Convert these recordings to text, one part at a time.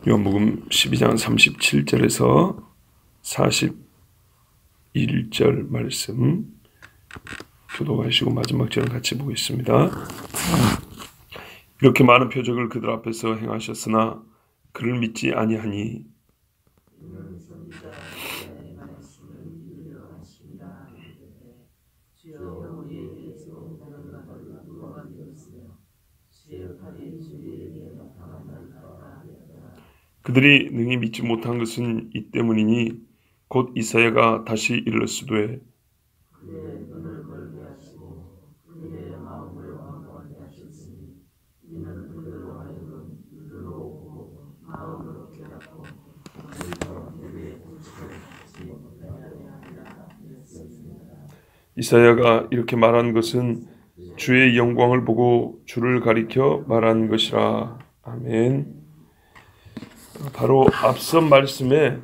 요한복음 12장 37절에서 41절 말씀 교독하시고 마지막 절은 같이 보겠습니다. 이렇게 많은 표적을 그들 앞에서 행하셨으나 그를 믿지 아니하니 그들이 능히 믿지 못한 것은 이 때문이니 곧 이사야가 다시 일렀으되 이사야가 이렇게 말한 것은 주의 영광을 보고 주를 가리켜 말한 것이라. 아멘. 바로 앞선 말씀에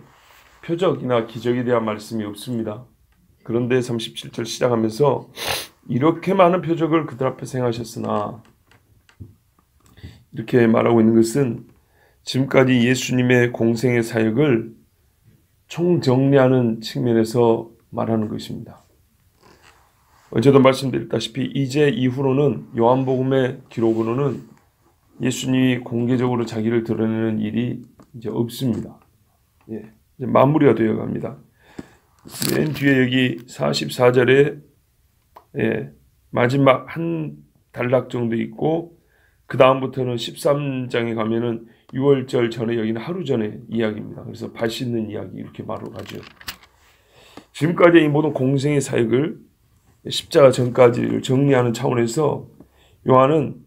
표적이나 기적에 대한 말씀이 없습니다. 그런데 37절 시작하면서 이렇게 많은 표적을 그들 앞에서 행하셨으나, 이렇게 말하고 있는 것은 지금까지 예수님의 공생의 사역을 총정리하는 측면에서 말하는 것입니다. 어제도 말씀드렸다시피 이제 이후로는 요한복음의 기록으로는 예수님이 공개적으로 자기를 드러내는 일이 이제 없습니다. 이제 마무리가 되어 갑니다. 맨 뒤에 여기 44절에 마지막 한 단락 정도 있고, 그 다음부터는 13장에 가면은 6월절 전에, 여기는 하루 전에 이야기입니다. 그래서 발 씻는 이야기 이렇게 말을 하죠. 지금까지 이 모든 공생의 사역을 십자가 전까지를 정리하는 차원에서 요한은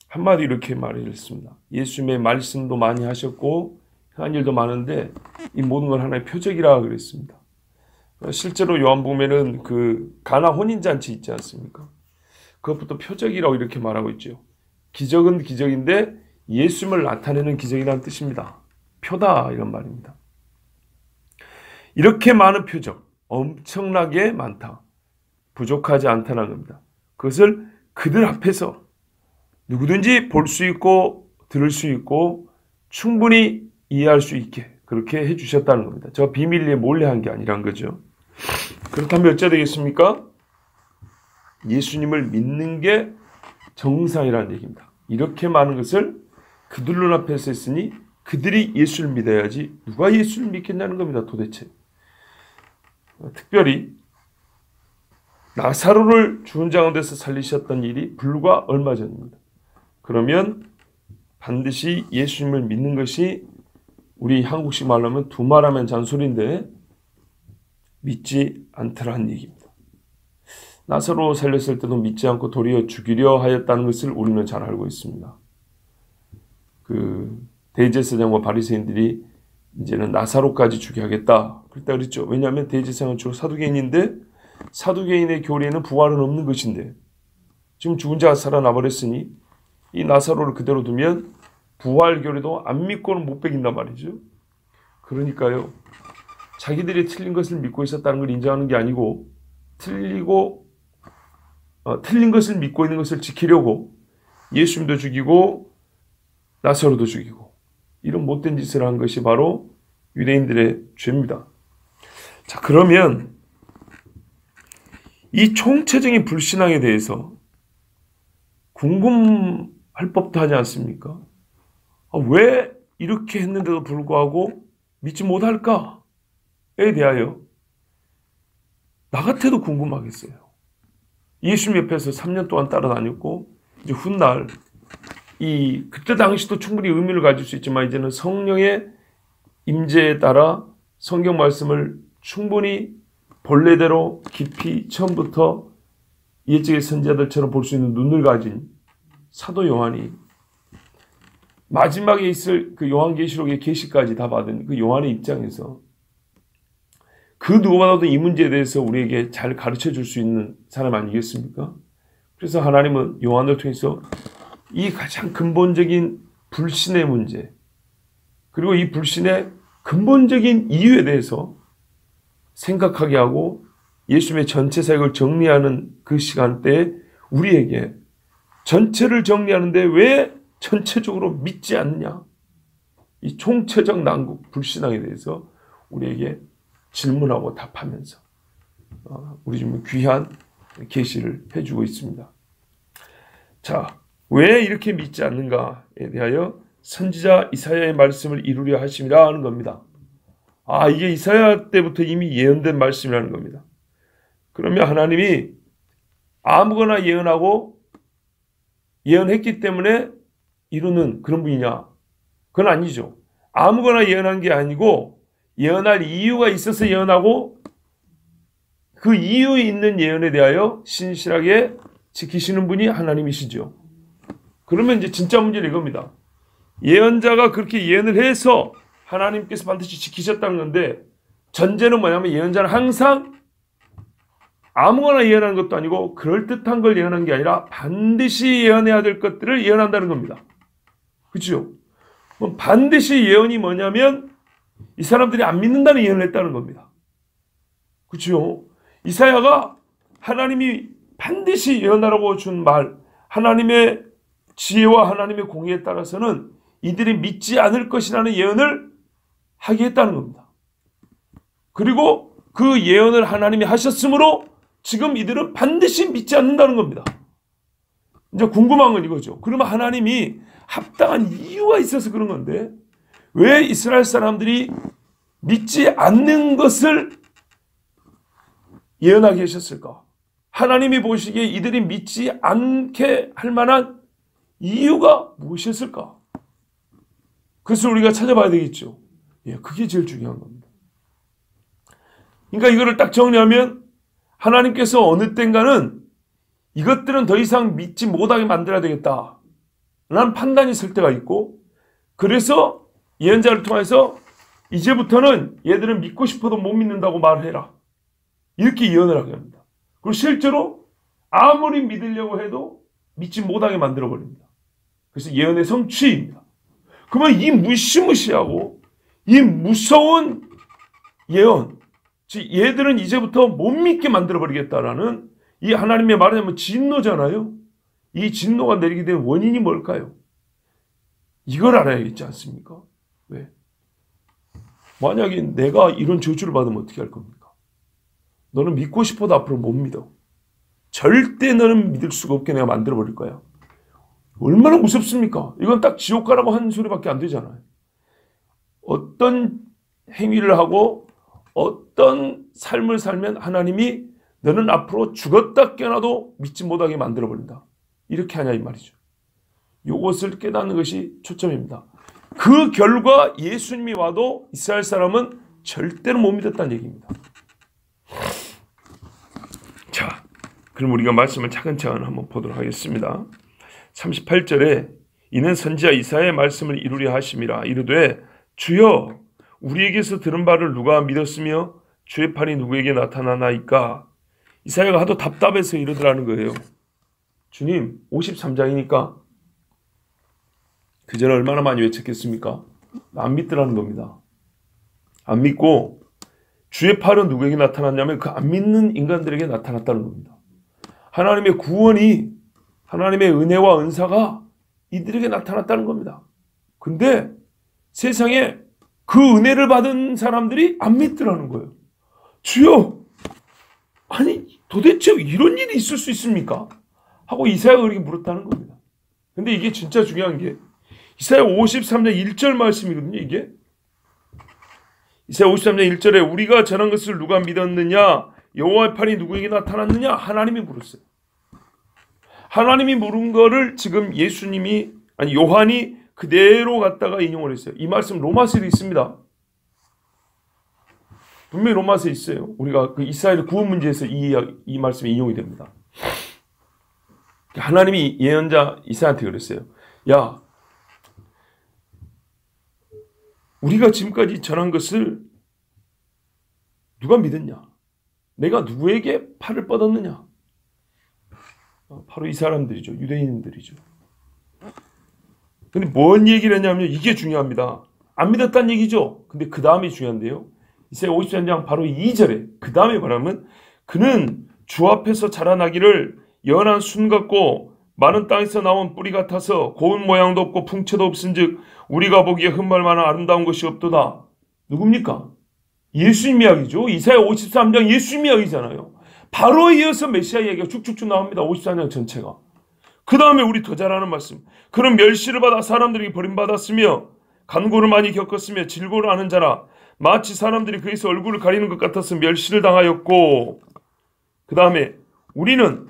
한마디 이렇게 말했습니다. 예수님의 말씀도 많이 하셨고 한 일도 많은데 이 모든 건 하나의 표적이라 그랬습니다. 실제로 요한복음에는 그 가나 혼인잔치 있지 않습니까? 그것부터 표적이라고 이렇게 말하고 있죠. 기적은 기적인데 예수님을 나타내는 기적이라는 뜻입니다. 표다 이런 말입니다. 이렇게 많은 표적, 엄청나게 많다. 부족하지 않다는 겁니다. 그것을 그들 앞에서 누구든지 볼 수 있고 들을 수 있고 충분히 이해할 수 있게 그렇게 해주셨다는 겁니다. 저 비밀리에 몰래 한 게 아니란 거죠. 그렇다면 어찌 되겠습니까? 예수님을 믿는 게 정상이라는 얘기입니다. 이렇게 많은 것을 그들 눈앞에서 했으니 그들이 예수를 믿어야지 누가 예수를 믿겠냐는 겁니다. 도대체. 특별히 나사로를 죽은 자 가운데서 살리셨던 일이 불과 얼마 전입니다. 그러면 반드시 예수님을 믿는 것이 우리 한국식 말로 하면 두말하면 잔소리인데 믿지 않더라는 얘기입니다. 나사로 살렸을 때도 믿지 않고 도리어 죽이려 하였다는 것을 우리는 잘 알고 있습니다. 그 대제사장과 바리새인들이 이제는 나사로까지 죽여야겠다 그랬다 그랬죠. 왜냐하면 대제사장은 주로 사두개인인데 사두개인의 교리에는 부활은 없는 것인데 지금 죽은 자가 살아나 버렸으니 이 나사로를 그대로 두면 부활 교리도 안 믿고는 못 베긴단 말이죠. 그러니까요, 자기들이 틀린 것을 믿고 있었다는 걸 인정하는 게 아니고 틀린 것을 믿고 있는 것을 지키려고 예수님도 죽이고 나사로도 죽이고 이런 못된 짓을 한 것이 바로 유대인들의 죄입니다. 자, 그러면 이 총체적인 불신앙에 대해서 궁금할 법도 하지 않습니까? 왜 이렇게 했는데도 불구하고 믿지 못할까에 대하여 나 같아도 궁금하겠어요. 예수님 옆에서 3년 동안 따라다녔고 이제 훗날 그때 당시도 충분히 의미를 가질 수 있지만 이제는 성령의 임재에 따라 성경 말씀을 충분히 본래대로 깊이 처음부터 옛적의 선지자들처럼 볼 수 있는 눈을 가진 사도 요한이 마지막에 있을 그 요한계시록의 계시까지 다 받은 그 요한의 입장에서 그 누구보다도 이 문제에 대해서 우리에게 잘 가르쳐 줄 수 있는 사람 아니겠습니까? 그래서 하나님은 요한을 통해서 이 가장 근본적인 불신의 문제, 그리고 이 불신의 근본적인 이유에 대해서 생각하게 하고 예수님의 전체 사역을 정리하는 그 시간대에 우리에게 전체를 정리하는데 왜 전체적으로 믿지 않느냐? 이 총체적 난국 불신앙에 대해서 우리에게 질문하고 답하면서 우리 좀 귀한 계시를 해주고 있습니다. 자, 왜 이렇게 믿지 않는가에 대하여 선지자 이사야의 말씀을 이루려 하심이라 하는 겁니다. 이게 이사야 때부터 이미 예언된 말씀이라는 겁니다. 그러면 하나님이 아무거나 예언하고 예언했기 때문에 이루는 그런 분이냐? 그건 아니죠. 아무거나 예언한 게 아니고 예언할 이유가 있어서 예언하고 그 이유 있는 예언에 대하여 신실하게 지키시는 분이 하나님이시죠. 그러면 이제 진짜 문제는 이겁니다. 예언자가 그렇게 예언을 해서 하나님께서 반드시 지키셨다는 건데, 전제는 뭐냐면 예언자는 항상 아무거나 예언하는 것도 아니고 그럴듯한 걸 예언한 게 아니라 반드시 예언해야 될 것들을 예언한다는 겁니다. 그렇죠? 그럼 반드시 예언이 뭐냐면 이 사람들이 안 믿는다는 예언을 했다는 겁니다. 그렇죠? 이사야가 하나님이 반드시 예언하라고 준 말, 하나님의 지혜와 하나님의 공의에 따라서는 이들이 믿지 않을 것이라는 예언을 하게 했다는 겁니다. 그리고 그 예언을 하나님이 하셨으므로 지금 이들은 반드시 믿지 않는다는 겁니다. 이제 궁금한 건 이거죠. 그러면 하나님이 합당한 이유가 있어서 그런 건데 왜 이스라엘 사람들이 믿지 않는 것을 예언하게 하셨을까? 하나님이 보시기에 이들이 믿지 않게 할 만한 이유가 무엇이었을까? 그것을 우리가 찾아봐야 되겠죠. 그게 제일 중요한 겁니다. 그러니까 이거를 딱 정리하면 하나님께서 어느 땐가는 이것들은 더 이상 믿지 못하게 만들어야 되겠다 라는 판단이 있을 때가 있고, 그래서 예언자를 통해서 이제부터는 얘들은 믿고 싶어도 못 믿는다고 말해라, 이렇게 예언을 하게 합니다. 그리고 실제로 아무리 믿으려고 해도 믿지 못하게 만들어버립니다. 그래서 예언의 성취입니다. 그러면 이 무시무시하고 이 무서운 예언, 즉 얘들은 이제부터 못 믿게 만들어버리겠다라는 이 하나님의 말하자면 진노잖아요. 이 진노가 내리게 된 원인이 뭘까요? 이걸 알아야겠지 않습니까? 왜? 만약에 내가 이런 저주를 받으면 어떻게 할 겁니까? 너는 믿고 싶어도 앞으로 못 믿어. 절대 너는 믿을 수가 없게 내가 만들어버릴 거야. 얼마나 무섭습니까? 이건 딱 지옥 가라고 하는 소리밖에 안 되잖아요. 어떤 행위를 하고 어떤 삶을 살면 하나님이 너는 앞으로 죽었다 깨어나도 믿지 못하게 만들어버린다, 이렇게 하냐 이 말이죠. 이것을 깨닫는 것이 초점입니다. 그 결과 예수님이 와도 이스라엘 사람은 절대로 못 믿었다는 얘기입니다. 자, 그럼 우리가 말씀을 차근차근 한번 보도록 하겠습니다. 38절에 이는 선지자 이사야의 말씀을 이루려 하심이라. 이르되 주여 우리에게서 들은 바를 누가 믿었으며 주의 팔이 누구에게 나타나나이까. 이사야가 하도 답답해서 이러더라는 거예요. 주님 53장이니까 그 전에 얼마나 많이 외쳤겠습니까? 안 믿더라는 겁니다. 안 믿고 주의 팔은 누구에게 나타났냐면 그 안 믿는 인간들에게 나타났다는 겁니다. 하나님의 구원이, 하나님의 은혜와 은사가 이들에게 나타났다는 겁니다. 근데 세상에 그 은혜를 받은 사람들이 안 믿더라는 거예요. 주여, 아니 도대체 이런 일이 있을 수 있습니까? 하고 이사야가 그렇게 물었다는 겁니다. 근데 이게 진짜 중요한 게 이사야 53장 1절 말씀이거든요. 이게 이사야 53장 1절에 우리가 전한 것을 누가 믿었느냐, 여호와의 팔이 누구에게 나타났느냐, 하나님이 물었어요. 하나님이 물은 거를 지금 예수님이, 아니 요한이 그대로 갖다가 인용을 했어요. 이 말씀 로마서에 있습니다. 분명히 로마서에 있어요. 우리가 그 이스라엘 구원 문제에서 이 말씀이 인용이 됩니다. 하나님이 예언자 이사야한테 그랬어요. 야, 우리가 지금까지 전한 것을 누가 믿었냐? 내가 누구에게 팔을 뻗었느냐? 바로 이 사람들이죠. 유대인들이죠. 근데 뭔 얘기를 했냐면 이게 중요합니다. 안 믿었다는 얘기죠. 근데 그 다음이 중요한데요. 이사야 53장 바로 2절에 그 다음에 말하면 그는 주 앞에서 자라나기를 연한 순 같고 많은 땅에서 나온 뿌리 같아서 고운 모양도 없고 풍채도 없은즉 우리가 보기에 흠말 만한 아름다운 것이 없도다. 누굽니까? 예수님 이야기죠. 이사야 53장 예수님 이야기잖아요. 바로 이어서 메시아 이야기가 쭉쭉쭉 나옵니다. 54장 전체가. 그 다음에 우리 더 잘 아는 말씀. 그는 멸시를 받아 사람들에게 버림받았으며 간고를 많이 겪었으며 질고를 아는 자라 마치 사람들이 그에서 얼굴을 가리는 것 같아서 멸시를 당하였고, 그 다음에 우리는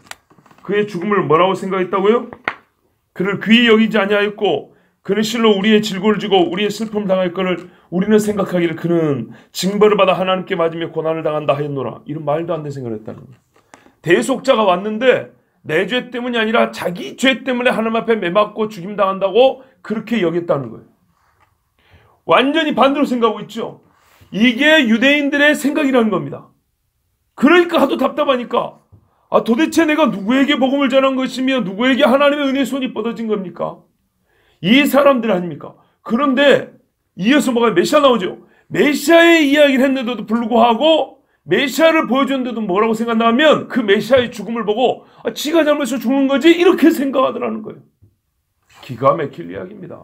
그의 죽음을 뭐라고 생각했다고요? 그를 귀히 여기지 아니하였고 그는 실로 우리의 질고를 지고 우리의 슬픔을 당할거를 우리는 생각하기를 그는 징벌을 받아 하나님께 맞으며 고난을 당한다 하였노라. 이런 말도 안 되는 생각을 했다는 거예요. 대속자가 왔는데 내 죄 때문이 아니라 자기 죄 때문에 하나님 앞에 매맞고 죽임당한다고 그렇게 여겼다는 거예요. 완전히 반대로 생각하고 있죠. 이게 유대인들의 생각이라는 겁니다. 그러니까 하도 답답하니까 도대체 내가 누구에게 복음을 전한 것이며 누구에게 하나님의 은혜의 손이 뻗어진 겁니까? 이 사람들 아닙니까? 그런데 이어서 뭐가 메시아 나오죠. 메시아의 이야기를 했는데도 불구하고 메시아를 보여줬는데도 뭐라고 생각하면 그 메시아의 죽음을 보고 지가 잘못해서 죽는 거지 이렇게 생각하더라는 거예요. 기가 막힐 이야기입니다.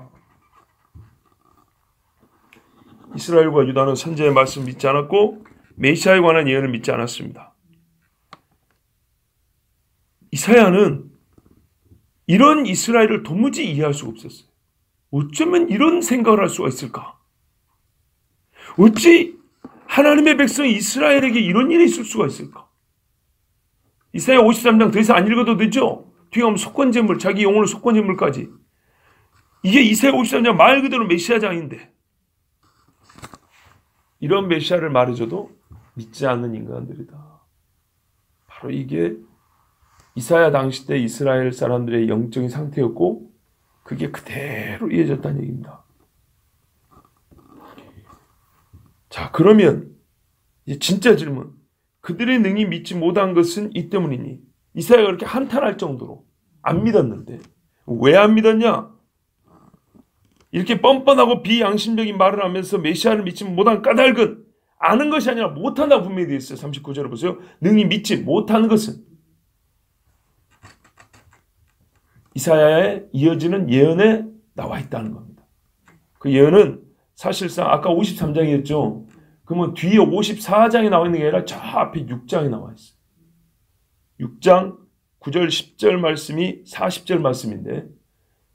이스라엘과 유다는 선지자의 말씀을 믿지 않았고 메시아에 관한 예언을 믿지 않았습니다. 이사야는 이런 이스라엘을 도무지 이해할 수가 없었어요. 어쩌면 이런 생각을 할 수가 있을까? 어찌 하나님의 백성 이스라엘에게 이런 일이 있을 수가 있을까? 이사야 53장 더 이상 안 읽어도 되죠? 뒤에 가면 속건제물, 자기 영혼을 속건제물까지. 이게 이사야 53장 말 그대로 메시아장인데 이런 메시아를 말해줘도 믿지 않는 인간들이다. 바로 이게 이사야 당시 때 이스라엘 사람들의 영적인 상태였고 그게 그대로 이어졌다는 얘기입니다. 자, 그러면 이제 진짜 질문. 그들의 능히 믿지 못한 것은 이 때문이니 이사야가 그렇게 한탄할 정도로 안 믿었는데 왜 안 믿었냐? 이렇게 뻔뻔하고 비양심적인 말을 하면서 메시아를 믿지 못한 까닭은 아는 것이 아니라 못한다고 분명히 되어 있어요. 39절을 보세요. 능히 믿지 못하는 것은 이사야에 이어지는 예언에 나와 있다는 겁니다. 그 예언은 사실상 아까 53장이었죠. 그러면 뒤에 54장에 나와 있는 게 아니라 저 앞에 6장에 나와 있어요. 6장 9절 10절 말씀이 40절 말씀인데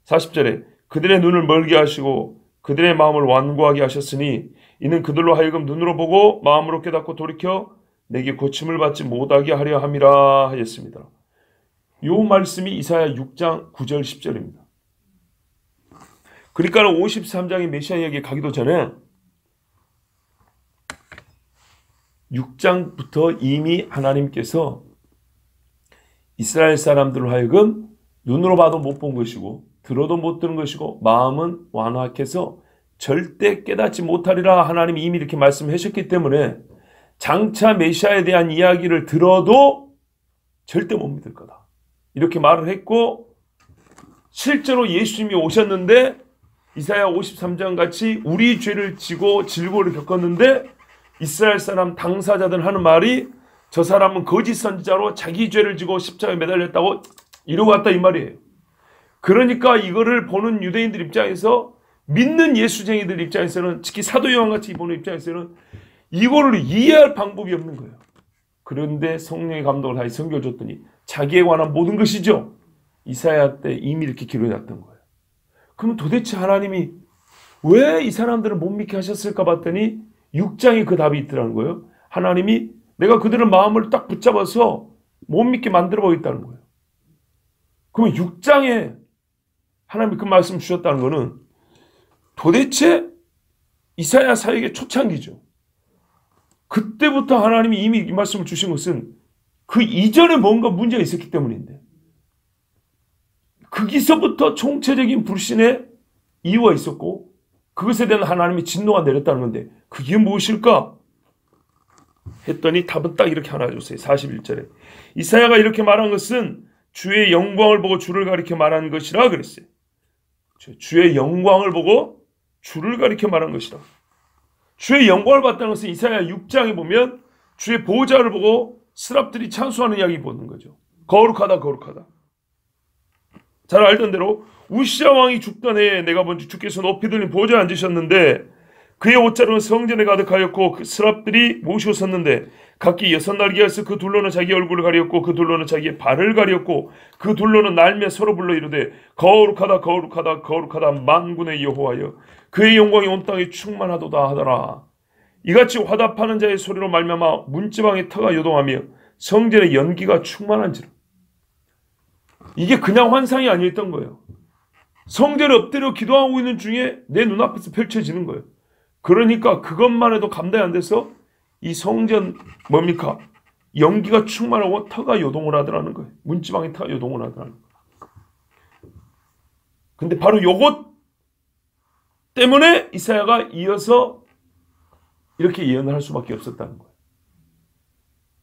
40절에 그들의 눈을 멀게 하시고 그들의 마음을 완고하게 하셨으니 이는 그들로 하여금 눈으로 보고 마음으로 깨닫고 돌이켜 내게 고침을 받지 못하게 하려 함이라 하였습니다. 이 말씀이 이사야 6장 9절 10절입니다. 그러니까 53장의 메시아에게 가기도 전에 6장부터 이미 하나님께서 이스라엘 사람들로 하여금 눈으로 봐도 못 본 것이고 들어도 못 들은 것이고 마음은 완악해서 절대 깨닫지 못하리라 하나님이 이미 이렇게 말씀하셨기 때문에 장차 메시아에 대한 이야기를 들어도 절대 못 믿을 거다. 이렇게 말을 했고 실제로 예수님이 오셨는데 이사야 53장 같이 우리 죄를 지고 질고를 겪었는데 이스라엘 사람 당사자들 하는 말이 저 사람은 거짓 선지자로 자기 죄를 지고 십자가에 매달렸다고 이러고 왔다 이 말이에요. 그러니까 이거를 보는 유대인들 입장에서 믿는 예수쟁이들 입장에서는 특히 사도 요한같이 보는 입장에서는 이거를 이해할 방법이 없는 거예요. 그런데 성령의 감동을 다해 선교를 줬더니 자기에 관한 모든 것이죠. 이사야 때 이미 이렇게 기록해놨던 거예요. 그럼 도대체 하나님이 왜 이 사람들을 못 믿게 하셨을까 봤더니 6장에 그 답이 있더라는 거예요. 하나님이 내가 그들의 마음을 딱 붙잡아서 못 믿게 만들어 보겠다는 거예요. 그러면 6장에 하나님이 그 말씀 주셨다는 거는 도대체 이사야 사역의 초창기죠. 그때부터 하나님이 이미 이 말씀을 주신 것은 그 이전에 뭔가 문제가 있었기 때문인데 거기서부터 총체적인 불신의 이유가 있었고 그것에 대한 하나님의 진노가 내렸다는 건데 그게 무엇일까? 했더니 답은 딱 이렇게 하나 줬어요. 41절에 이사야가 이렇게 말한 것은 주의 영광을 보고 주를 가리켜 말한 것이라 그랬어요. 주의 영광을 보고 주를 가리켜 말한 것이라. 주의 영광을 봤다는 것은 이사야 6장에 보면 주의 보호자를 보고 스랍들이 찬송하는 이야기 보는 거죠. 거룩하다 거룩하다. 잘 알던 대로 우시야 왕이 죽던 해에 내가 본 주께서 높이 들린 보좌에 앉으셨는데 그의 옷자루는 성전에 가득하였고 그 스랍들이 모시고 섰는데 각기 6날개에서 그 둘로는 자기 얼굴을 가렸고 그 둘로는 자기의 발을 가렸고 그 둘로는 날며 서로 불러 이르되 거룩하다 거룩하다 거룩하다 만군의 여호와여 그의 영광이 온 땅에 충만하도다 하더라. 이같이 화답하는 자의 소리로 말미암아 문지방의 터가 요동하며 성전의 연기가 충만한지라. 이게 그냥 환상이 아니었던 거예요. 성전에 엎드려 기도하고 있는 중에 내 눈앞에서 펼쳐지는 거예요. 그러니까 그것만 해도 감당이 안 돼서 이 성전 뭡니까? 연기가 충만하고 터가 요동을 하더라는 거예요. 문지방의 터가 요동을 하더라는 거예요. 근데 바로 요것 때문에 이사야가 이어서 이렇게 예언을 할 수밖에 없었다는 거예요.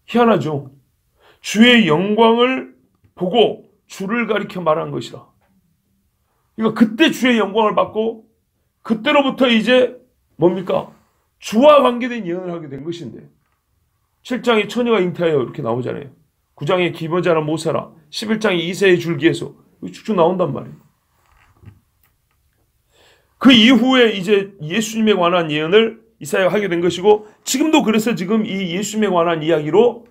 희한하죠? 주의 영광을 보고 주를 가리켜 말한 것이다. 그러니까 그때 주의 영광을 받고 그때로부터 이제 뭡니까? 주와 관계된 예언을 하게 된 것인데 7장에 처녀가 잉태하여 이렇게 나오잖아요. 9장에 기머자나 모사라 11장에 이새의 줄기에서 쭉쭉 나온단 말이에요. 그 이후에 이제 예수님에 관한 예언을 이사야가 하게 된 것이고 지금도 그래서 지금 이 예수님에 관한 이야기로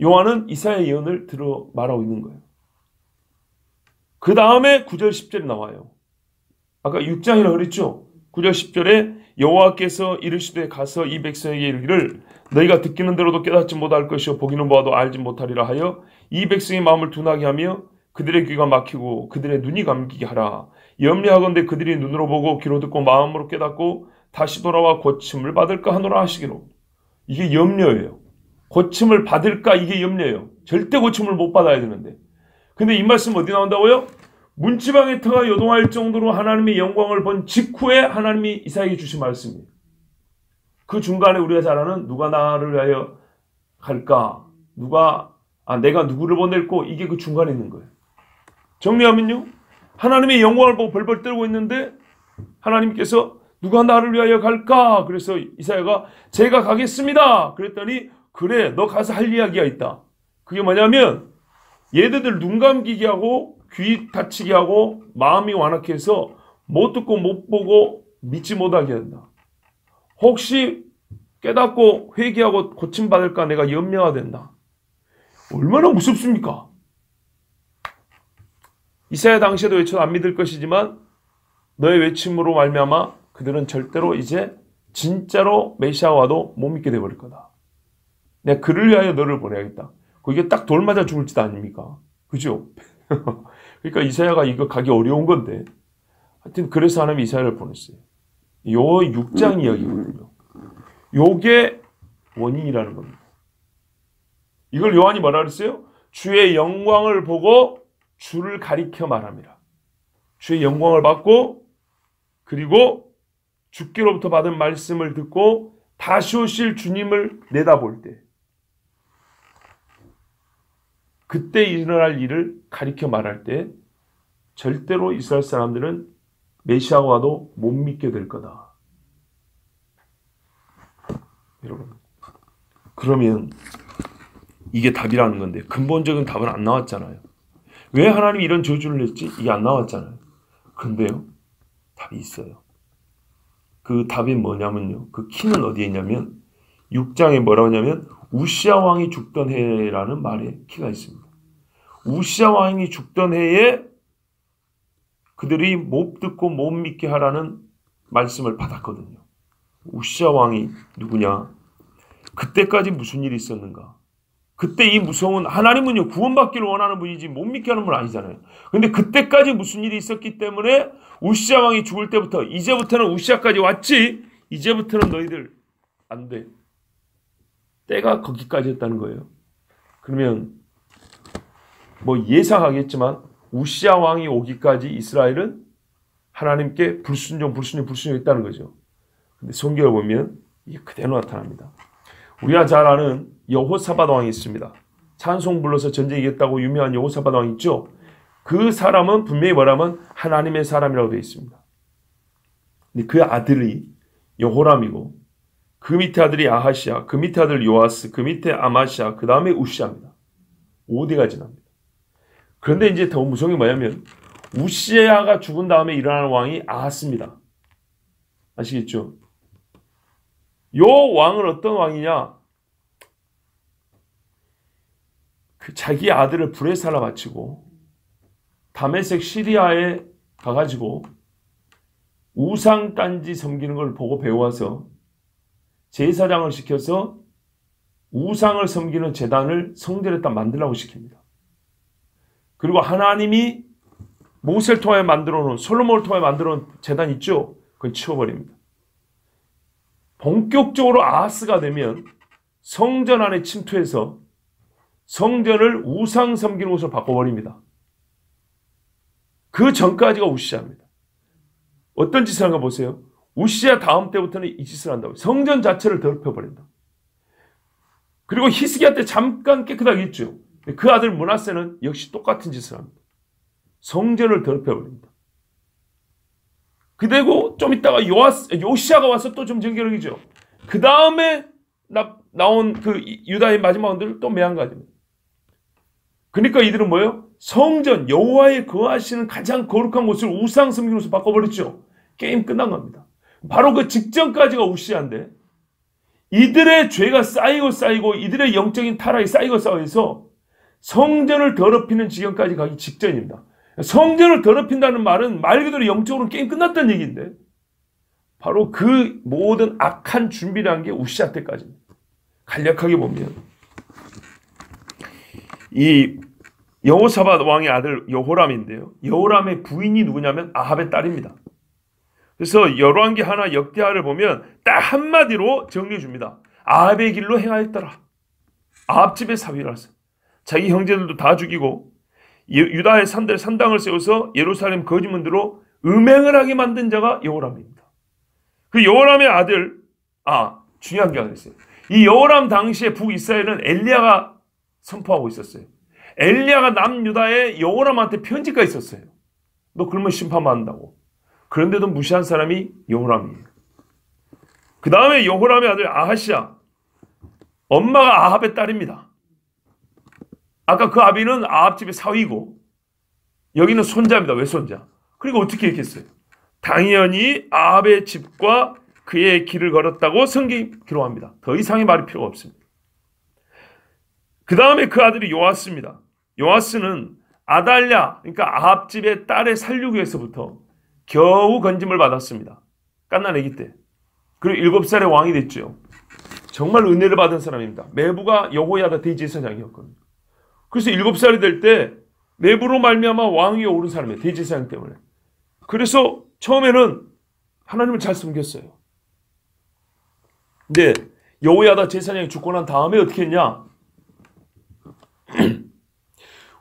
요한은 이사야 예언을 들어 말하고 있는 거예요. 그 다음에 9절 10절이 나와요. 아까 6장이라고 그랬죠. 9절 10절에 여호와께서 이르시되 가서 이 백성에게 이르기를 너희가 듣기는 대로도 깨닫지 못할 것이요 보기는 보아도 알지 못하리라 하여 이 백성의 마음을 둔하게 하며 그들의 귀가 막히고 그들의 눈이 감기게 하라. 염려하건대 그들이 눈으로 보고 귀로 듣고 마음으로 깨닫고 다시 돌아와 고침을 받을까 하노라 하시기로. 이게 염려예요. 고침을 받을까 이게 염려예요. 절대 고침을 못 받아야 되는데. 근데 이 말씀 어디 나온다고요? 문지방의 터가 요동할 정도로 하나님의 영광을 본 직후에 하나님이 이사야에게 주신 말씀이에요. 그 중간에 우리가 잘 아는 누가 나를 위하여 갈까? 내가 누구를 보낼고 이게 그 중간에 있는 거예요. 정리하면요. 하나님의 영광을 보고 벌벌 떨고 있는데 하나님께서 누가 나를 위하여 갈까? 그래서 이사야가 제가 가겠습니다. 그랬더니 그래 너 가서 할 이야기가 있다. 그게 뭐냐면 얘네들 눈 감기게 하고 귀 다치게 하고 마음이 완악해 해서 못 듣고 못 보고 믿지 못하게 한다. 혹시 깨닫고 회개하고 고침받을까 내가 염려가 된다. 얼마나 무섭습니까? 이사야 당시에도 외쳐도 안 믿을 것이지만 너의 외침으로 말미암아 그들은 절대로 이제 진짜로 메시아가 와도 못 믿게 되어버릴 거다. 내가 그를 위하여 너를 보내야겠다. 이게 딱 돌 맞아 죽을 짓 아닙니까? 그죠? 그러니까 이사야가 이거 가기 어려운 건데 하여튼 그래서 하나님이 이사야를 보냈어요. 요 6장 이야기거든요. 요게 원인이라는 겁니다. 이걸 요한이 뭐라 그랬어요? 주의 영광을 보고 주를 가리켜 말함이라. 주의 영광을 받고 그리고 주께로부터 받은 말씀을 듣고 다시 오실 주님을 내다볼 때 그때 일어날 일을 가리켜 말할 때 절대로 이스라엘 사람들은 메시아가 와도 못 믿게 될 거다. 여러분, 그러면 이게 답이라는 건데 근본적인 답은 안 나왔잖아요. 왜 하나님이 이런 저주를 냈지? 이게 안 나왔잖아요. 근데요, 답이 있어요. 그 답이 뭐냐면요. 그 키는 어디에 있냐면 6장에 뭐라고 하냐면 우시야 왕이 죽던 해라는 말에 키가 있습니다. 우시야 왕이 죽던 해에 그들이 못 듣고 못 믿게 하라는 말씀을 받았거든요. 우시야 왕이 누구냐? 그때까지 무슨 일이 있었는가? 그때 이 무서운 하나님은요 구원받기를 원하는 분이지 못 믿게 하는 분 아니잖아요. 근데 그때까지 무슨 일이 있었기 때문에 우시야 왕이 죽을 때부터 이제부터는 우시야까지 왔지 이제부터는 너희들 안 돼. 때가 거기까지였다는 거예요. 그러면 뭐 예상하겠지만 우시야 왕이 오기까지 이스라엘은 하나님께 불순종했다는 거죠. 근데 성경을 보면 이게 그대로 나타납니다. 우리가 잘 아는 여호사밧 왕이 있습니다. 찬송 불러서 전쟁 이겼다고 유명한 여호사밧 왕이 있죠. 그 사람은 분명히 뭐라면 하나님의 사람이라고 되어 있습니다. 근데 그 아들이 여호람이고 그 밑에 아들이 아하시아, 그 밑에 아들 요아스, 그 밑에 아마시아, 그 다음에 우시아입니다. 5대가 지납니다. 그런데 이제 더 무서운 게 뭐냐면 우시아가 죽은 다음에 일어나는 왕이 아하스입니다. 아시겠죠? 요 왕은 어떤 왕이냐? 그 자기 아들을 불에 살아 바치고 다메섹 시리아에 가가지고 우상 딴지 섬기는 걸 보고 배워와서 제사장을 시켜서 우상을 섬기는 제단을 성전에다 만들라고 시킵니다. 그리고 하나님이 모세를 통하여 만들어 놓은, 솔로몬을 통하여 만들어 놓은 제단 있죠? 그걸 치워버립니다. 본격적으로 아하스가 되면 성전 안에 침투해서 성전을 우상 섬기는 곳으로 바꿔버립니다. 그 전까지가 우시아입니다. 어떤 짓을 한가 보세요. 우시아 다음 때부터는 이 짓을 한다고요. 성전 자체를 더럽혀버린다. 그리고 히스기야 때 잠깐 깨끗하게 했죠. 그 아들 므낫세는 역시 똑같은 짓을 합니다. 성전을 더럽혀버립니다. 그리고 좀 있다가 요시아가 와서 또 좀 정결하죠. 그 다음에 나온 그 유다의 마지막 왕들은 또 매한가지입니다. 그러니까 이들은 뭐예요? 성전, 여호와의 거하시는 가장 거룩한 곳을 우상 섬기는 곳으로 바꿔버렸죠. 게임 끝난 겁니다. 바로 그 직전까지가 우시아인데 이들의 죄가 쌓이고 이들의 영적인 타락이 쌓이고 성전을 더럽히는 지경까지 가기 직전입니다. 성전을 더럽힌다는 말은 말 그대로 영적으로 게임 끝났다는 얘기인데 바로 그 모든 악한 준비를 한 게 우시아 때까지입니다. 간략하게 보면 이 여호사밧 왕의 아들 여호람인데요. 여호람의 부인이 누구냐면 아합의 딸입니다. 그래서 열왕기 하나 역대하를 보면 딱 한마디로 정리해 줍니다. 아합의 길로 행하였더라. 아합 집에 사위라서 자기 형제들도 다 죽이고 유다의 산들 산당을 세워서 예루살렘 거짓문으로 음행을 하게 만든 자가 여호람입니다. 그 여호람의 아들 중요한 게 하나 있어요. 이 여호람 당시에 북이스라엘은 엘리야가 선포하고 있었어요. 엘리야가 남유다에 여호람한테 편지가 있었어요. 너 그러면 심판받는다고. 그런데도 무시한 사람이 여호람이에요. 그 다음에 여호람의 아들 아하시야. 엄마가 아합의 딸입니다. 아까 그 아비는 아합 집의 사위고 여기는 손자입니다. 외손자. 그리고 어떻게 했겠어요? 당연히 아합의 집과 그의 길을 걸었다고 성경이 기록합니다. 더 이상의 말이 필요가 없습니다. 그 다음에 그 아들이 요아스입니다. 요아스는 아달랴, 그러니까 아합 집의 딸의 살육에서부터 겨우 건짐을 받았습니다. 갓난 아기 때. 그리고 7살의 왕이 됐죠. 정말 은혜를 받은 사람입니다. 메부가 여호야다 대제사장이었거든요. 그래서 7살이 될 때 메부로 말미암아 왕위에 오른 사람이에요. 대제사장 때문에. 그래서 처음에는 하나님을 잘 섬겼어요. 근데 여호야다 제사장이 죽고 난 다음에 어떻게 했냐?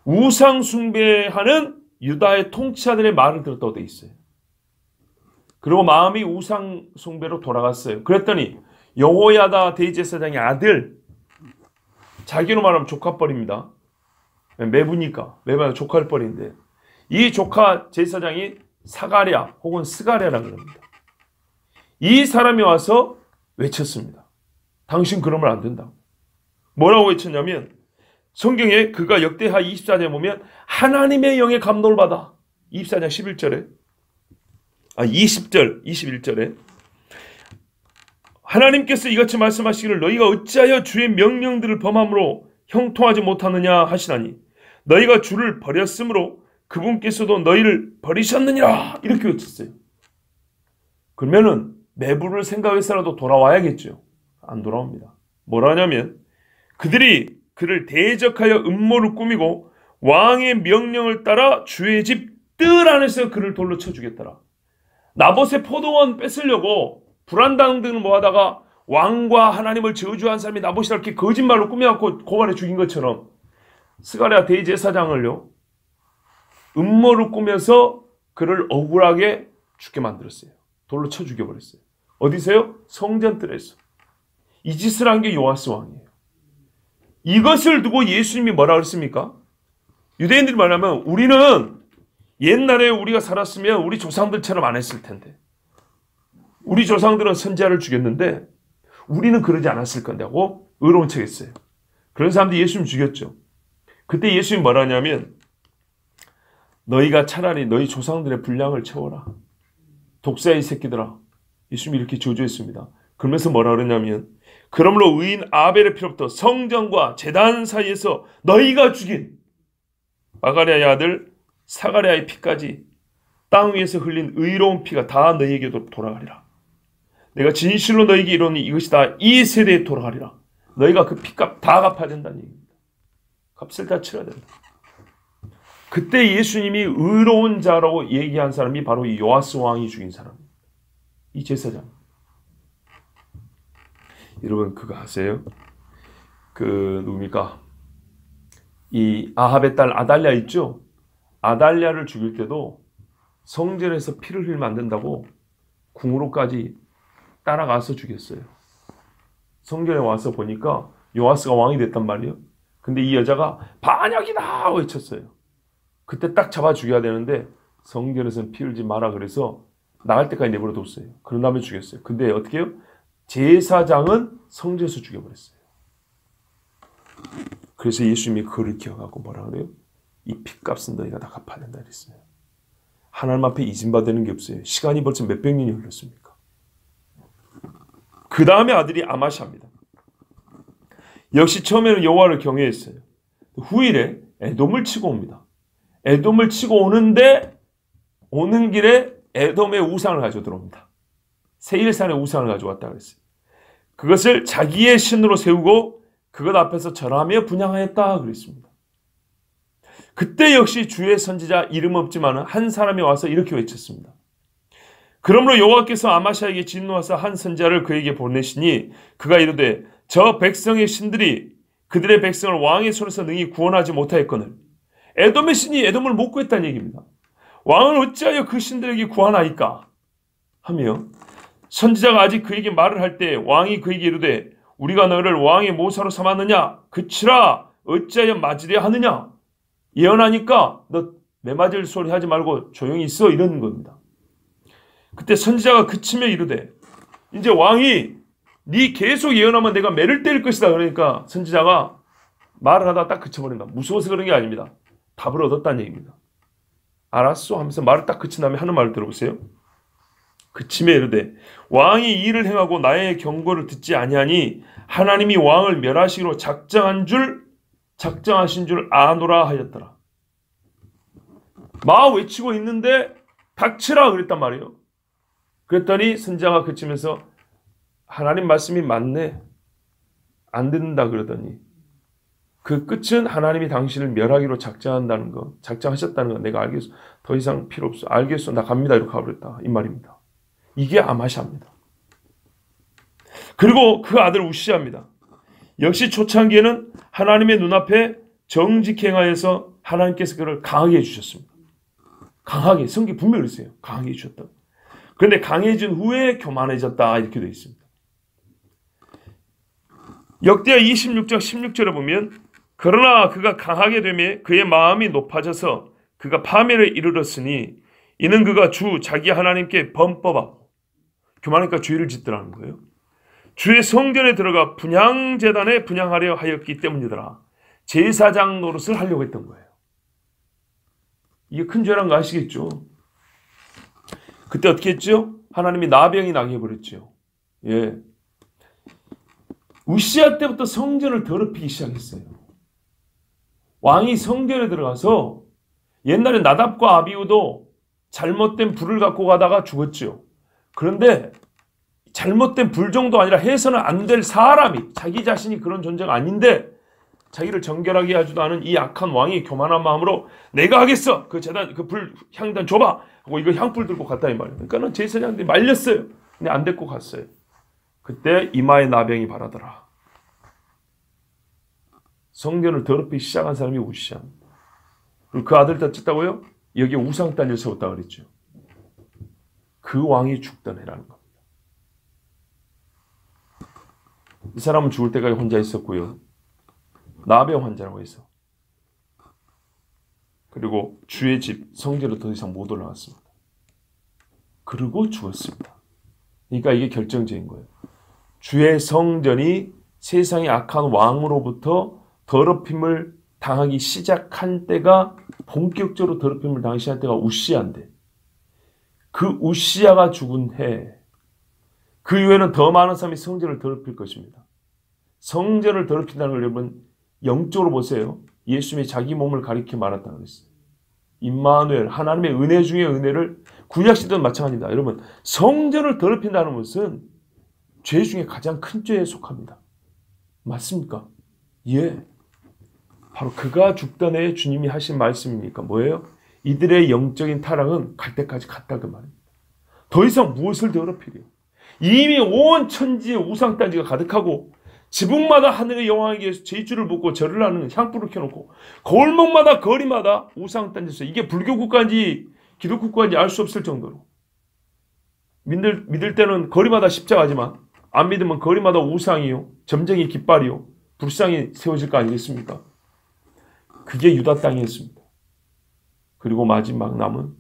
우상 숭배하는 유다의 통치자들의 말을 들었다고 되어 있어요. 그리고 마음이 우상 숭배로 돌아갔어요. 그랬더니 여호야다 대제사장의 아들, 자기로 말하면 조카뻘입니다. 메부니까 메부가 조카뻘인데 이 조카 제사장이 사가랴 혹은 스가랴라고 합니다. 이 사람이 와서 외쳤습니다. 당신 그러면 안 된다고. 뭐라고 외쳤냐면 성경에 그가 역대하 24장에 보면 하나님의 영의 감동을 받아 24장 11절에 20절 21절에 하나님께서 이같이 말씀하시기를 너희가 어찌하여 주의 명령들을 범함으로 형통하지 못하느냐 하시나니 너희가 주를 버렸으므로 그분께서도 너희를 버리셨느니라 이렇게 외쳤어요. 그러면은 매부를 생각해서라도 돌아와야겠죠. 안 돌아옵니다. 뭐라냐면 그들이 그를 대적하여 음모를 꾸미고 왕의 명령을 따라 주의 집 뜰 안에서 그를 돌로 쳐 죽였더라. 나봇의 포도원 뺏으려고 불안당 등을 모아다가 왕과 하나님을 저주한 사람이 나봇이라 이렇게 거짓말로 꾸며갖고 고발해 죽인 것처럼 스가랴 대제사장을요 음모를 꾸며서 그를 억울하게 죽게 만들었어요. 돌로 쳐 죽여버렸어요. 어디서요? 성전뜰에서. 이 짓을 한 게 요아스 왕이에요. 이것을 두고 예수님이 뭐라 그랬습니까? 유대인들이 말하면 우리는 옛날에 우리가 살았으면 우리 조상들처럼 안 했을 텐데 우리 조상들은 선지자를 죽였는데 우리는 그러지 않았을 건데 하고 의로운 척했어요. 그런 사람들이 예수님 죽였죠. 그때 예수님이 뭐라 하냐면 너희가 차라리 너희 조상들의 분량을 채워라. 독사의 새끼들아. 예수님이 이렇게 저주했습니다. 그러면서 뭐라 그러냐면 그러므로 의인 아벨의 피로부터 성전과 제단 사이에서 너희가 죽인 마가랴의 아들 사가랴의 피까지 땅 위에서 흘린 의로운 피가 다 너희에게도 돌아가리라. 내가 진실로 너희에게 이르노니 이것이 다 이 세대에 돌아가리라. 너희가 그 피값 다 갚아야 된다는 얘기입니다. 값을 다 치러야 된다. 그때 예수님이 의로운 자라고 얘기한 사람이 바로 이 요아스 왕이 죽인 사람입니다. 이 제사장. 여러분 그거 아세요? 누굽니까? 이 아합의 딸 아달랴 있죠? 아달랴를 죽일 때도 성전에서 피를 흘리면 안 된다고 궁으로까지 따라가서 죽였어요. 성전에 와서 보니까 요아스가 왕이 됐단 말이에요. 근데 이 여자가 반역이다 외쳤어요. 그때 딱 잡아 죽여야 되는데 성전에서는 피 흘리지 마라 그래서 나갈 때까지 내버려 뒀어요. 그런 다음에 죽였어요. 근데 어떻게 해요? 제사장은 성전에서 죽여버렸어요. 그래서 예수님이 그걸 기억하고 뭐라 그래요? 이 핏값은 너희가 다 갚아야 된다 그랬어요. 하나님 앞에 이진받는 게 없어요. 시간이 벌써 몇백 년이 흘렀습니까? 그 다음에 아들이 아마샤입니다. 역시 처음에는 여호와를 경외했어요. 후일에 에돔을 치고 옵니다. 에돔을 치고 오는데 오는 길에 에돔의 우상을 가지고 들어옵니다. 세일산의 우상을 가져왔다 그랬어요. 그것을 자기의 신으로 세우고 그것 앞에서 절하며 분향하였다 그랬습니다. 그때 역시 주의 선지자 이름 없지만 한 사람이 와서 이렇게 외쳤습니다. 그러므로 여호와께서 아마샤에게 진노하사 한 선지자를 그에게 보내시니 그가 이르되 저 백성의 신들이 그들의 백성을 왕의 손에서 능히 구원하지 못하였거늘 에돔의 신이 에돔을 못 구했다는 얘기입니다. 왕은 어찌하여 그 신들에게 구하나이까 하며 선지자가 아직 그에게 말을 할 때 왕이 그에게 이르되 우리가 너를 왕의 모사로 삼았느냐 그치라 어찌하여 맞으려 하느냐 예언하니까 너 매맞을 소리 하지 말고 조용히 있어 이러는 겁니다. 그때 선지자가 그치며 이르되 이제 왕이 네 계속 예언하면 내가 매를 때릴 것이다. 그러니까 선지자가 말을 하다가 딱 그쳐버린다. 무서워서 그런 게 아닙니다. 답을 얻었다는 얘기입니다. 알았어 하면서 말을 딱 그친 다음에 하는 말을 들어보세요. 그치며 이르되 왕이 이 일을 행하고 나의 경고를 듣지 아니하니 하나님이 왕을 멸하시기로 작정하신 줄 아노라 하였더라. 막 외치고 있는데 닥치라 그랬단 말이에요. 그랬더니 선지자가 그치면서 하나님 말씀이 맞네. 안 듣는다 그러더니 그 끝은 하나님이 당신을 멸하기로 작정하셨다는 거 내가 알겠어. 더 이상 필요 없어. 알겠어. 나 갑니다. 이렇게 가버렸다. 이 말입니다. 이게 아마샤입니다. 그리고 그 아들 우시아입니다. 역시 초창기에는 하나님의 눈앞에 정직히 행하여서 하나님께서 그를 강하게 해주셨습니다. 강하게. 성경 분명히 그랬어요. 강하게 해주셨다. 그런데 강해진 후에 교만해졌다. 이렇게 되어 있습니다. 역대하 26장 16절에 보면 그러나 그가 강하게 되매 그의 마음이 높아져서 그가 파멸에 이르렀으니 이는 그가 주 자기 하나님께 범법하고 교만하니까 죄를 짓더라는 거예요. 주의 성전에 들어가 분향제단에 분향하려 하였기 때문이더라. 제사장 노릇을 하려고 했던 거예요. 이게 큰 죄란 거 아시겠죠? 그때 어떻게 했죠? 하나님이 나병이 나게 해버렸죠. 예. 우시아 때부터 성전을 더럽히기 시작했어요. 왕이 성전에 들어가서 옛날에 나답과 아비후도 잘못된 불을 갖고 가다가 죽었죠. 그런데 잘못된 불 정도 아니라 해서는 안 될 사람이 자기 자신이 그런 존재가 아닌데 자기를 정결하게 하지도 않은 이 악한 왕이 교만한 마음으로 내가 하겠어. 그 재단 그 불 향단 줘봐 하고 이거 향불 들고 갔다 이 말이에요. 그러니까는 제사장들이 말렸어요. 근데 안 데리고 갔어요. 그때 이마에 나병이 바라더라. 성전을 더럽히기 시작한 사람이 우시아. 그리고 그 아들 다쳤다고요? 여기에 우상단을 세웠다 그랬죠. 그 왕이 죽던 해라는 겁니다. 이 사람은 죽을 때까지 혼자 있었고요. 나병 환자라고 해서. 그리고 주의 집 성전으로 더 이상 못 올라갔습니다. 그리고 죽었습니다. 그러니까 이게 결정적인 거예요. 주의 성전이 세상의 악한 왕으로부터 더럽힘을 당하기 시작한 때가 본격적으로 더럽힘을 당하기 시작한 때가 우시야인데 그 우시야가 죽은 해 그 이후에는 더 많은 사람이 성전을 더럽힐 것입니다. 성전을 더럽힌다는 걸 여러분 영적으로 보세요. 예수님이 자기 몸을 가리켜 말했다고 그랬어요. 임마누엘 하나님의 은혜 중에 은혜를 구약 시대도 마찬가지입니다. 여러분 성전을 더럽힌다는 것은 죄 중에 가장 큰 죄에 속합니다. 맞습니까? 예. 바로 그가 죽던 해에 주님이 하신 말씀이니까 뭐예요? 이들의 영적인 타락은 갈 때까지 갔다 그 말입니다. 더 이상 무엇을 더럽히려? 이미 온 천지에 우상단지가 가득하고 지붕마다 하늘의 여호와에게 제주를 붓고 절을 하는 향불을 켜놓고 골목마다 거리마다 우상단지에서 이게 불교 국가인지 기독교 국가인지 알 수 없을 정도로 믿을 때는 거리마다 십자가지만 안 믿으면 거리마다 우상이요 점쟁이 깃발이요 불상이 세워질 거 아니겠습니까? 그게 유다 땅이었습니다. 그리고 마지막 남은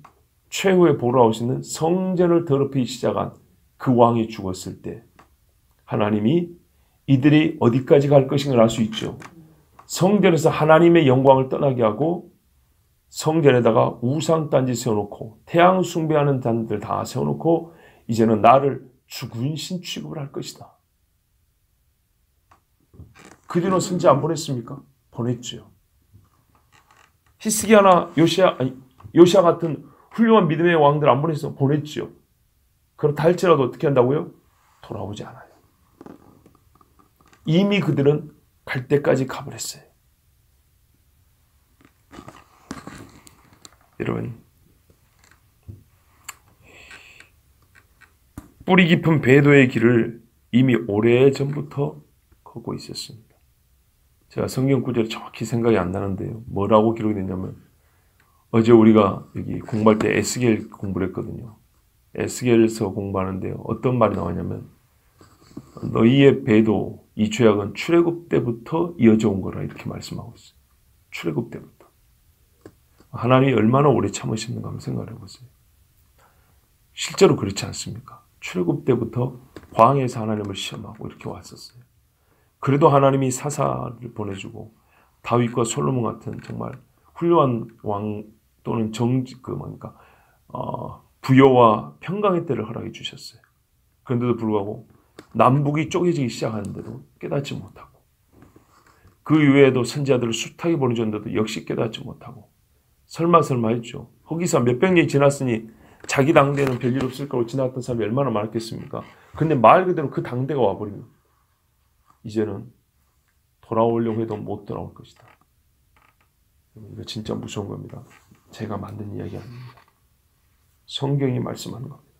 최후의 보러 오시는 성전을 더럽히기 시작한 그 왕이 죽었을 때 하나님이 이들이 어디까지 갈 것인가 알 수 있죠. 성전에서 하나님의 영광을 떠나게 하고 성전에다가 우상단지 세워놓고 태양 숭배하는 단들 다 세워놓고 이제는 나를 죽은 신 취급을 할 것이다. 그 뒤로 선지 안 보냈습니까? 보냈죠. 히스기야나 요시야 같은 훌륭한 믿음의 왕들 안 보냈어? 보냈죠. 그렇다 할지라도 어떻게 한다고요? 돌아오지 않아요. 이미 그들은 갈 때까지 가버렸어요. 여러분 뿌리 깊은 배도의 길을 이미 오래전부터 걷고 있었습니다. 제가 성경 구절이 정확히 생각이 안 나는데요. 뭐라고 기록이 됐냐면 어제 우리가 여기 공부할 때 에스겔 공부를 했거든요. 에스겔서 공부하는데요. 어떤 말이 나왔냐면 너희의 배도 이 죄악은 출애굽 때부터 이어져 온 거라 이렇게 말씀하고 있어요. 출애굽 때부터. 하나님이 얼마나 오래 참으셨는가 한번 생각을 해보세요. 실제로 그렇지 않습니까? 출애굽 때부터 광야에서 하나님을 시험하고 이렇게 왔었어요. 그래도 하나님이 사사를 보내주고 다윗과 솔로몬 같은 정말 훌륭한 왕 또는 부여와 평강의 때를 허락해 주셨어요. 그런데도 불구하고 남북이 쪼개지기 시작하는데도 깨닫지 못하고 그 이외에도 선지자들을 숱하게 보내줬는데도 역시 깨닫지 못하고 설마 했죠. 거기서 몇백 년이 지났으니 자기 당대는 별일 없을 거라고 지나갔던 사람이 얼마나 많았겠습니까? 근데 말 그대로 그 당대가 와버리면 이제는 돌아오려고 해도 못 돌아올 것이다. 이거 진짜 무서운 겁니다. 제가 만든 이야기 아닙니다. 성경이 말씀하는 겁니다.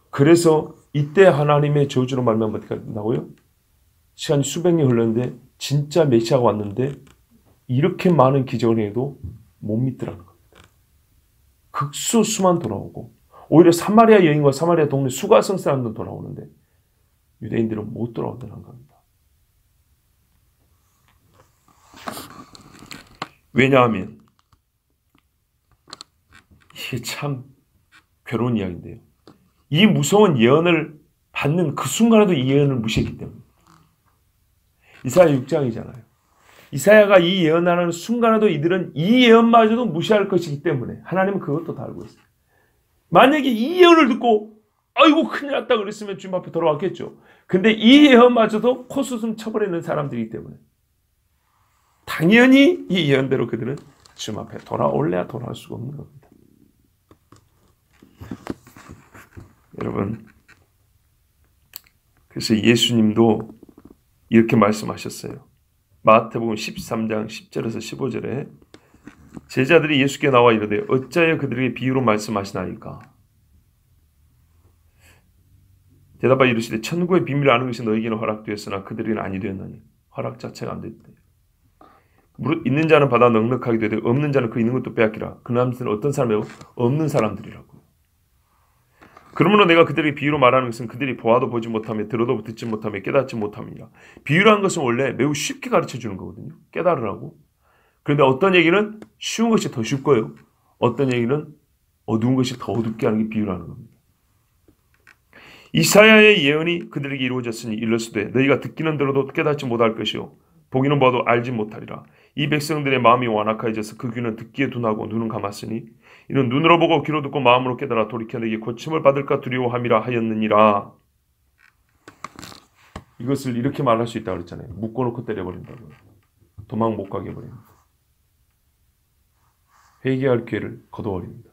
그래서 이때 하나님의 저주로 말미암아 어떻게 된다고요? 시간이 수백 년 흘렀는데 진짜 메시아가 왔는데 이렇게 많은 기적을 해도 못 믿더라는 겁니다. 극소수만 돌아오고 오히려 사마리아 여인과 사마리아 동네 수가성 사람들은 돌아오는데 유대인들은 못 돌아오더라는 겁니다. 왜냐하면 이게 참 괴로운 이야기인데요. 이 무서운 예언을 받는 그 순간에도 이 예언을 무시했기 때문에 이사야 6장이잖아요. 이사야가 이 예언하는 순간에도 이들은 이 예언마저도 무시할 것이기 때문에 하나님은 그것도 다 알고 있어요. 만약에 이 예언을 듣고 아이고 큰일 났다 그랬으면 주님 앞에 돌아왔겠죠. 근데 이 예언마저도 코수슴 쳐버리는 사람들이기 때문에 당연히 이 예언대로 그들은 주님 앞에 돌아올래야 돌아올 수가 없는 겁니다. 여러분 그래서 예수님도 이렇게 말씀하셨어요. 마태복음 13장 10절에서 15절에 제자들이 예수께 나와 이르되 어찌하여 그들에게 비유로 말씀하시나이까? 대답하여 이르시되 천국의 비밀을 아는 것이 너에게는 허락되었으나 그들에게는 아니 되었나니 허락 자체가 안 됐대. 무릇 있는 자는 받아 넉넉하게 되되 없는 자는 그 있는 것도 빼앗기라. 그 남들은 어떤 사람이요? 없는 사람들이라고. 그러므로 내가 그들에게 비유로 말하는 것은 그들이 보아도 보지 못하며 들어도 듣지 못하며 깨닫지 못함이니라. 비유라는 것은 원래 매우 쉽게 가르쳐주는 거거든요. 깨달으라고. 그런데 어떤 얘기는 쉬운 것이 더 쉽고요. 어떤 얘기는 어두운 것이 더 어둡게 하는 게 비유라는 겁니다. 이사야의 예언이 그들에게 이루어졌으니 일렀으되 너희가 듣기는 들어도 깨닫지 못할 것이요 보기는 봐도 알지 못하리라. 이 백성들의 마음이 완악해져서 그 귀는 듣기에 둔하고 눈은 감았으니 이는 눈으로 보고 귀로 듣고 마음으로 깨달아 돌이켜 내게 고침을 받을까 두려워함이라 하였느니라. 이것을 이렇게 말할 수 있다고 그랬잖아요. 묶어놓고 때려버린다고요. 도망 못 가게 해버립니다. 회개할 기회를 거둬버립니다.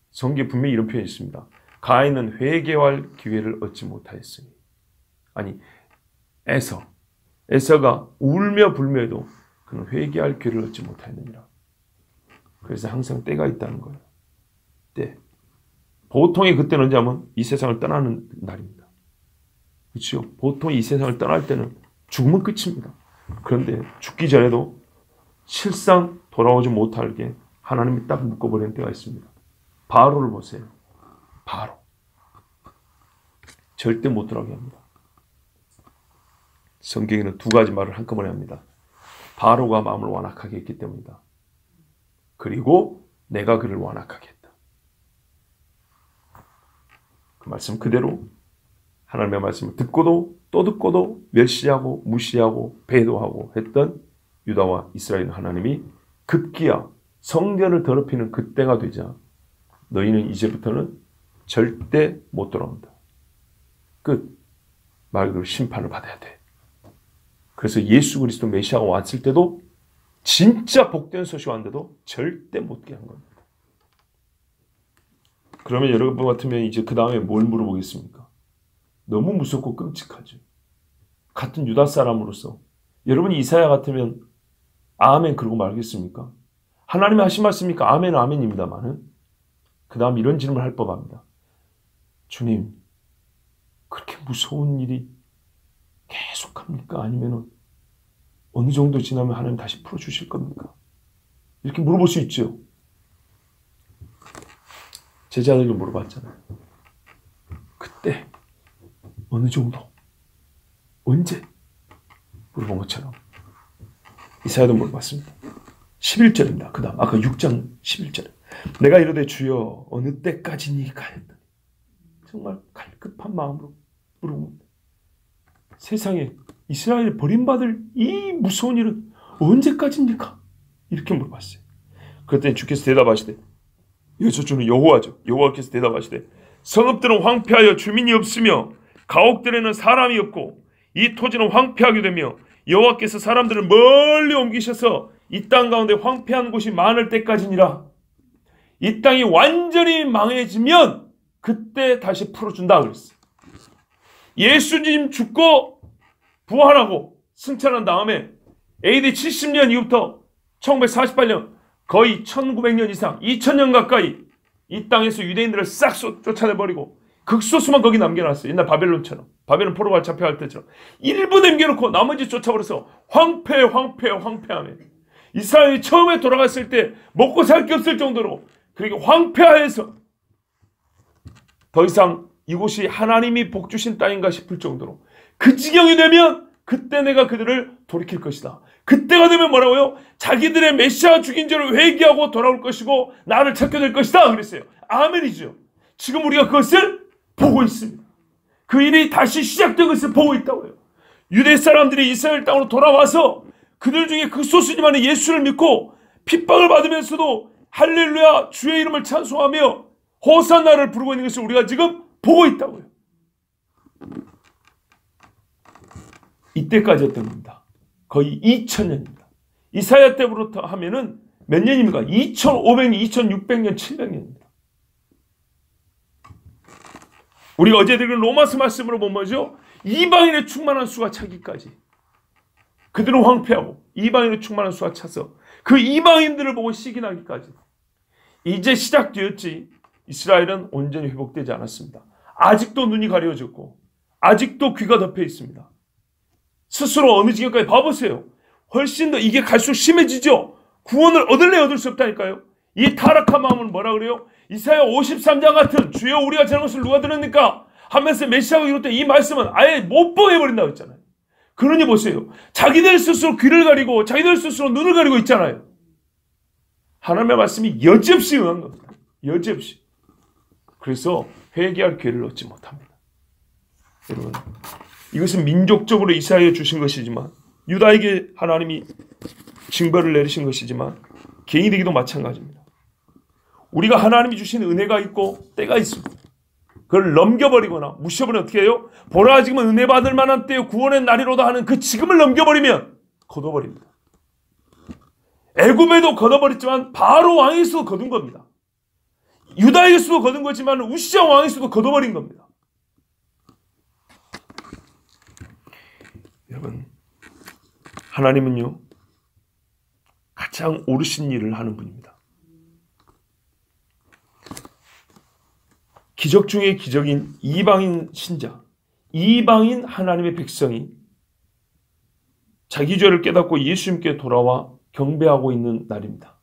성경에 분명히 이런 표현이 있습니다. 가인은 회개할 기회를 얻지 못하였으니. 아니, 에서가 울며 불며도 그는 회개할 기회를 얻지 못하였느니라. 그래서 항상 때가 있다는 거예요. 때. 보통의 그때는 언제 하면 이 세상을 떠나는 날입니다. 그렇죠? 보통 이 세상을 떠날 때는 죽으면 끝입니다. 그런데 죽기 전에도 실상 돌아오지 못하게 하나님이 딱 묶어버리는 때가 있습니다. 바로를 보세요. 바로. 절대 못 돌아오게 합니다. 성경에는 두 가지 말을 한꺼번에 합니다. 바로가 마음을 완악하게 했기 때문이다. 그리고 내가 그를 완악하게 했다. 그 말씀 그대로 하나님의 말씀을 듣고도 또 듣고도 멸시하고 무시하고 배도하고 했던 유다와 이스라엘 하나님이 급기야 성전을 더럽히는 그때가 되자 너희는 이제부터는 절대 못 돌아온다. 끝. 말 그대로 심판을 받아야 돼. 그래서 예수 그리스도 메시아가 왔을 때도 진짜 복된 소식 왔는데도 절대 못 깨한 겁니다. 그러면 여러분 같으면 이제 그 다음에 뭘 물어보겠습니까? 너무 무섭고 끔찍하죠. 같은 유다 사람으로서 여러분이 이사야 같으면 아멘 그러고 말겠습니까? 하나님이 하신 말씀입니까? 아멘 아멘입니다만은 그 다음 이런 질문을 할 법합니다. 주님, 그렇게 무서운 일이 계속합니까? 아니면 어느 정도 지나면 하나님 다시 풀어주실 겁니까? 이렇게 물어볼 수 있죠. 제자들도 물어봤잖아요. 그때 어느 정도 언제 물어본 것처럼 이사야도 물어봤습니다. 11절입니다. 그 다음 아까 6장 11절 내가 이르되 주여 어느 때까지니까 했더니 정말 갈급한 마음으로 물어봅니다. 세상에 이스라엘이 버림받을 이 무서운 일은 언제까지입니까? 이렇게 물어봤어요. 그랬더니 주께서 대답하시되 여기서 주는 여호와죠. 여호와께서 대답하시되 성읍들은 황폐하여 주민이 없으며 가옥들에는 사람이 없고 이 토지는 황폐하게 되며 여호와께서 사람들을 멀리 옮기셔서 이 땅 가운데 황폐한 곳이 많을 때까지니라. 이 땅이 완전히 망해지면 그때 다시 풀어준다 그랬어요. 예수님 죽고 부활하고 승천한 다음에 AD 70년 이후부터 1948년 거의 1900년 이상 2000년 가까이 이 땅에서 유대인들을 싹 쫓아내버리고 극소수만 거기 남겨놨어요. 옛날 바벨론처럼 바벨론 포로가 잡혀갈 때처럼 일부 남겨놓고 나머지 쫓아버려서 황폐하네. 이스라엘이 처음에 돌아갔을 때 먹고 살 게 없을 정도로 그렇게 황폐해서 더 이상 이곳이 하나님이 복 주신 땅인가 싶을 정도로 그 지경이 되면 그때 내가 그들을 돌이킬 것이다. 그때가 되면 뭐라고요? 자기들의 메시아 죽인 죄를 회개하고 돌아올 것이고 나를 찾게 될 것이다 그랬어요. 아멘이죠. 지금 우리가 그것을 보고 있습니다. 그 일이 다시 시작된 것을 보고 있다고요. 유대 사람들이 이스라엘 땅으로 돌아와서 그들 중에 극소수지만 예수를 믿고 핍박을 받으면서도 할렐루야 주의 이름을 찬송하며 호산나를 부르고 있는 것을 우리가 지금 보고 있다고요. 이때까지였던 겁니다. 거의 2000년입니다. 이사야 때부터 하면은 몇 년입니까? 2500년, 2600년, 700년입니다. 우리가 어제 드린 로마서 말씀으로 보면 뭐죠? 이방인의 충만한 수가 차기까지. 그들은 황폐하고 이방인의 충만한 수가 차서 그 이방인들을 보고 시기나기까지. 이제 시작되었지 이스라엘은 온전히 회복되지 않았습니다. 아직도 눈이 가려졌고 아직도 귀가 덮여 있습니다. 스스로 어느 지경까지 봐보세요. 훨씬 더 이게 갈수록 심해지죠. 구원을 얻을래 얻을 수 없다니까요. 이 타락한 마음은 뭐라 그래요? 이사야 53장 같은 주여 우리가 저런 것을 누가 들었니까 하면서 메시아가 이럴 때 이 말씀은 아예 못 보게 해버린다고 했잖아요. 그러니 보세요. 자기들 스스로 귀를 가리고 자기들 스스로 눈을 가리고 있잖아요. 하나님의 말씀이 여지없이 응한 겁니다. 여지없이. 그래서 회개할 기회를 얻지 못합니다. 여러분, 이것은 민족적으로 이스라엘에 주신 것이지만 유다에게 하나님이 징벌을 내리신 것이지만 개인에게도 마찬가지입니다. 우리가 하나님이 주신 은혜가 있고 때가 있습니다. 그걸 넘겨버리거나 무시해버리면 어떻게 해요? 보라 지금은 은혜 받을 만한 때요 구원의 날이로다 하는 그 지금을 넘겨버리면 거둬버립니다. 애굽에도 거둬버렸지만 바로 왕에서도 거둔 겁니다. 유다에서도 거둔 거지만 우시아 왕에서도 거둬버린 겁니다. 여러분, 하나님은요 가장 옳으신 일을 하는 분입니다. 기적 중의 기적인 이방인 신자, 이방인 하나님의 백성이 자기 죄를 깨닫고 예수님께 돌아와 경배하고 있는 날입니다.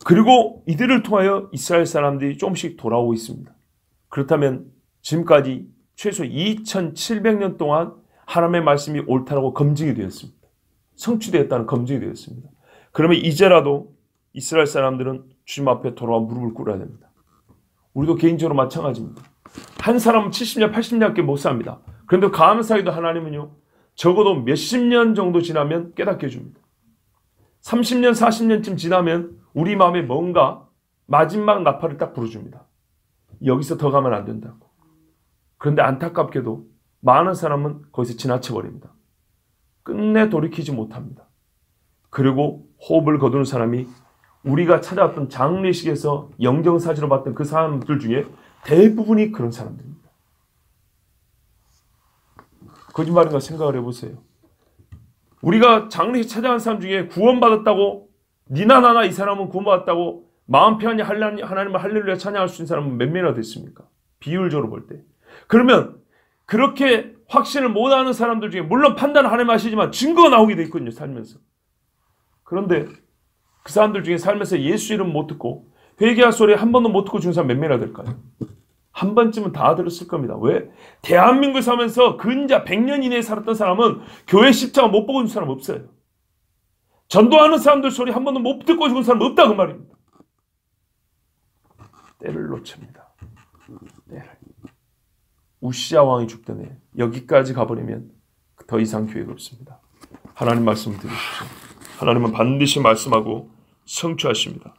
그리고 이들을 통하여 이스라엘 사람들이 조금씩 돌아오고 있습니다. 그렇다면 지금까지 최소 2700년 동안 하나님의 말씀이 옳다라고 검증이 되었습니다. 성취되었다는 검증이 되었습니다. 그러면 이제라도 이스라엘 사람들은 주님 앞에 돌아와 무릎을 꿇어야 됩니다. 우리도 개인적으로 마찬가지입니다. 한 사람은 70년, 80년밖에 못 삽니다. 그런데 감사하게도 하나님은요, 적어도 몇십 년 정도 지나면 깨닫게 해줍니다. 30년, 40년쯤 지나면 우리 마음에 뭔가 마지막 나팔을 딱 불어줍니다. 여기서 더 가면 안 된다고. 그런데 안타깝게도 많은 사람은 거기서 지나쳐버립니다. 끝내 돌이키지 못합니다. 그리고 호흡을 거두는 사람이 우리가 찾아왔던 장례식에서 영정사진을 봤던 그 사람들 중에 대부분이 그런 사람들입니다. 거짓말인가 생각을 해보세요. 우리가 장례식 찾아간 사람 중에 구원받았다고 니나 나나 이 사람은 구원받았다고 마음 편히 하나님을 할렐루야 찬양할 수 있는 사람은 몇 명이나 됐습니까? 비율적으로 볼 때. 그러면 그렇게 확신을 못하는 사람들 중에 물론 판단을 하나님 하시지만 증거가 나오게 돼 있거든요. 살면서. 그런데 그 사람들 중에 살면서 예수 이름 못 듣고 회개할 소리 한 번도 못 듣고 죽은 사람 몇 명이나 될까요? 한 번쯤은 다 들었을 겁니다. 왜? 대한민국에 살면서 근자 100년 이내에 살았던 사람은 교회 십자가 못 보고 죽은 사람 없어요. 전도하는 사람들 소리 한 번도 못 듣고 죽은 사람 없다 그 말입니다. 때를 놓칩니다. 때를. 우시아 왕이 죽던 해 여기까지 가버리면 더 이상 기회가 없습니다. 하나님 말씀을 들으십시오. 하나님은 반드시 말씀하고 성취하십니다.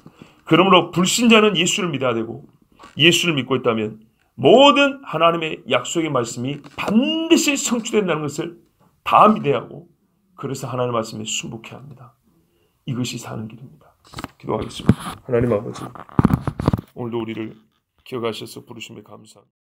그러므로 불신자는 예수를 믿어야 되고 예수를 믿고 있다면 모든 하나님의 약속의 말씀이 반드시 성취된다는 것을 다 믿어야 하고 그래서 하나님의 말씀에 순복해야 합니다. 이것이 사는 길입니다. 기도하겠습니다. 하나님 아버지, 오늘도 우리를 기억하셔서 부르심에 감사합니다.